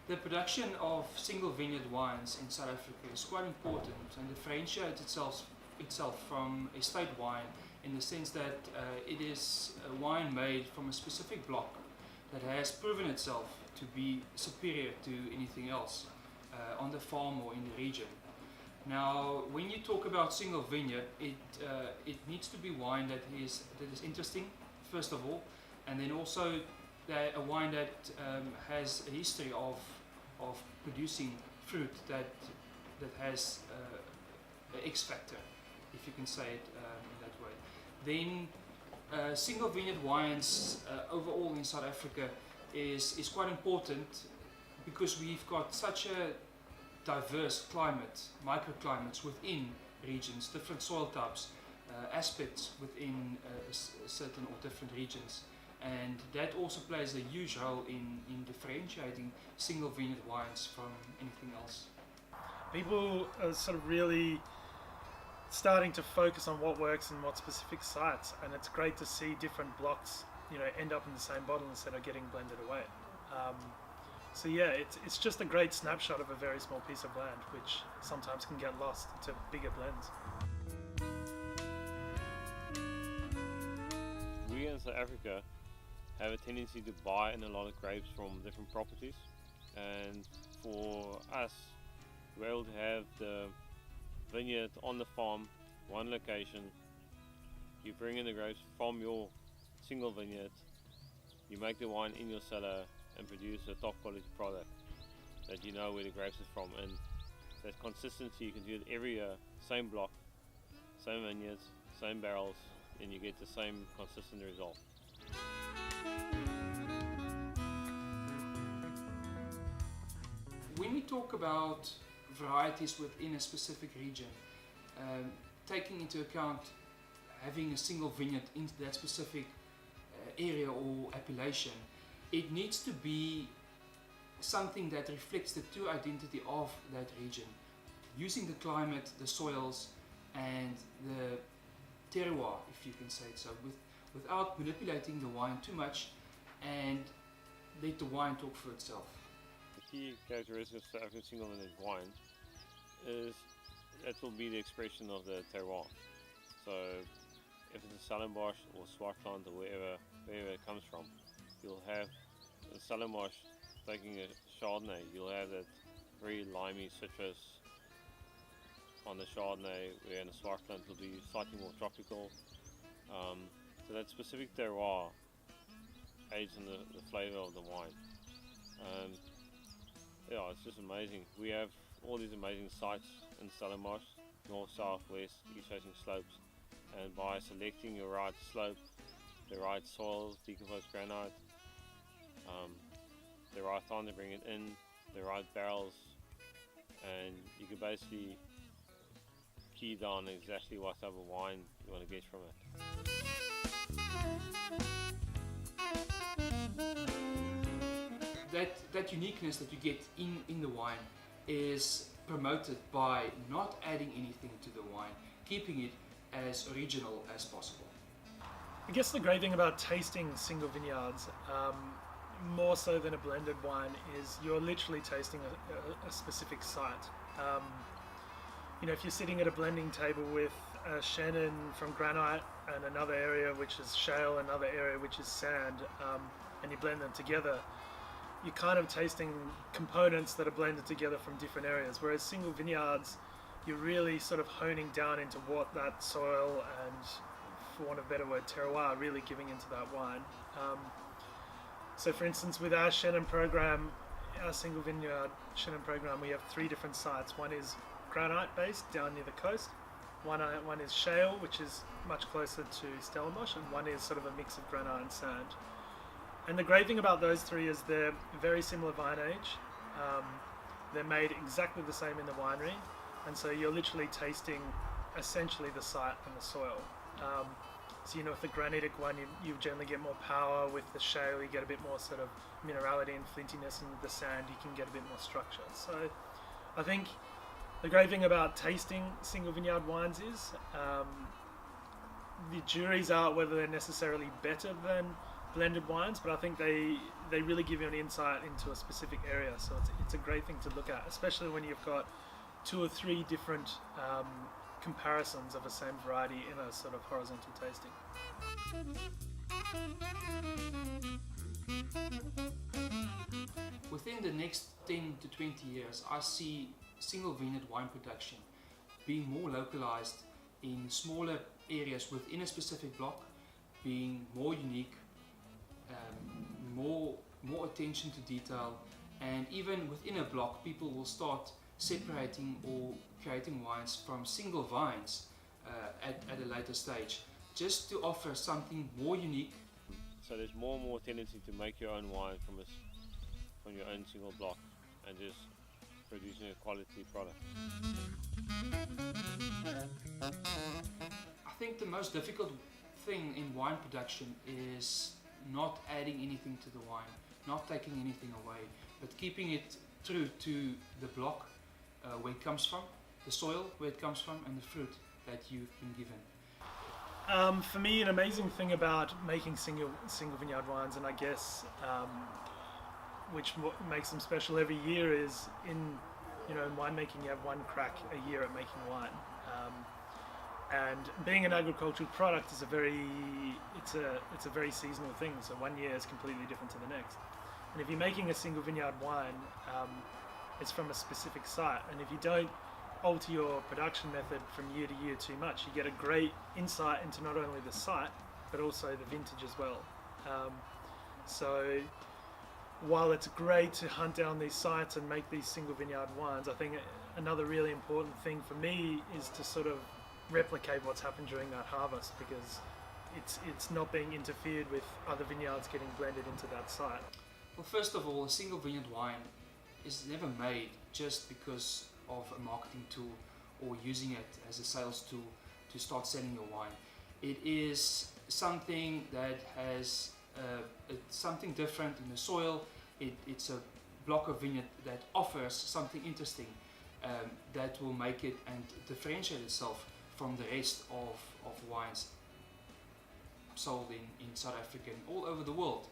The production of single vineyard wines in South Africa is quite important and differentiates itself from estate wine in the sense that it is a wine made from a specific block that has proven itself to be superior to anything else on the farm or in the region. Now, when you talk about single vineyard, it needs to be wine that is interesting, first of all, and then also a wine that has a history of producing fruit that has an X factor, if you can say it in that way. Then single vineyard wines overall in South Africa is quite important because we've got such a diverse climate, microclimates within regions, different soil types, aspects within certain or different regions. And that also plays a huge role in differentiating single vineyard wines from anything else. People are sort of really starting to focus on what works in what specific sites, and it's great to see different blocks, end up in the same bottle instead of getting blended away. So yeah, it's just a great snapshot of a very small piece of land, which sometimes can get lost into bigger blends. We in South Africa have a tendency to buy in a lot of grapes from different properties, and for us, we're able to have the vineyard on the farm, one location. You bring in the grapes from your single vineyard, you make the wine in your cellar and produce a top quality product that you know where the grapes are from, and that consistency you can do it every year, same block, same vineyards, same barrels, and you get the same consistent result. When we talk about varieties within a specific region, taking into account having a single vineyard in that specific area or appellation, it needs to be something that reflects the true identity of that region, using the climate, the soils, and the terroir, if you can say it so, without manipulating the wine too much and let the wine talk for itself. The key characteristic of South African single vineyard wine is that will be the expression of the terroir. So if it's a Stellenbosch or Swartland or wherever it comes from, you'll have in Stellenbosch taking a Chardonnay, you'll have that very limey citrus on the Chardonnay, where in the Swartland will be slightly more tropical. So that specific terroir aids in the flavour of the wine. Yeah, it's just amazing. We have all these amazing sites in Stellenbosch, north, south, west, east facing slopes, and by selecting your right slope, the right soils, decomposed granite, the right time to bring it in, the right barrels, and you can basically key down exactly what type of wine you want to get from it. That uniqueness that you get in the wine is promoted by not adding anything to the wine, keeping it as original as possible. I guess the great thing about tasting single vineyards, more so than a blended wine, is you're literally tasting a specific site. If you're sitting at a blending table with a Shannon from granite and another area which is shale, another area which is sand, and you blend them together, you're kind of tasting components that are blended together from different areas. Whereas single vineyards, you're really sort of honing down into what that soil and, for want of a better word, terroir, really giving into that wine. So for instance, with our Shannon program, our single vineyard Shannon program, we have 3 different sites. One is granite based down near the coast, one is shale, which is much closer to Stellenbosch, and one is sort of a mix of granite and sand. And the great thing about those 3 is they're very similar vine age. They're made exactly the same in the winery, and so you're literally tasting essentially the site and the soil. So with the granitic one, you generally get more power. With the shale, you get a bit more sort of minerality and flintiness, and with the sand, you can get a bit more structure. So I think the great thing about tasting single vineyard wines is the jury's out whether they're necessarily better than blended wines, but I think they really give you an insight into a specific area. So it's a great thing to look at, especially when you've got 2 or 3 different comparisons of a same variety in a sort of horizontal tasting. Within the next 10 to 20 years, I see single vineyard wine production being more localized in smaller areas within a specific block, being more unique, more attention to detail, and even within a block, people will start separating or creating wines from single vines at a later stage, just to offer something more unique. So there's more and more tendency to make your own wine from your own single block and just producing a quality product. I think the most difficult thing in wine production is not adding anything to the wine, not taking anything away, but keeping it true to the block where it comes from, the soil where it comes from, and the fruit that you've been given. For me, an amazing thing about making single vineyard wines, and I guess which makes them special every year, is in winemaking you have one crack a year at making wine. And being an agricultural product is a very seasonal thing. So one year is completely different to the next. And if you're making a single vineyard wine, it's from a specific site. And if you don't alter your production method from year to year too much, you get a great insight into not only the site but also the vintage as well. So while it's great to hunt down these sites and make these single vineyard wines, I think another really important thing for me is to sort of replicate what's happened during that harvest, because it's not being interfered with other vineyards getting blended into that site. Well, first of all, a single vineyard wine is never made just because of a marketing tool or using it as a sales tool to start selling your wine. It is something that has something different in the soil. It's a block of vineyard that offers something interesting that will make it and differentiate itself from the rest of wines sold in South Africa and all over the world.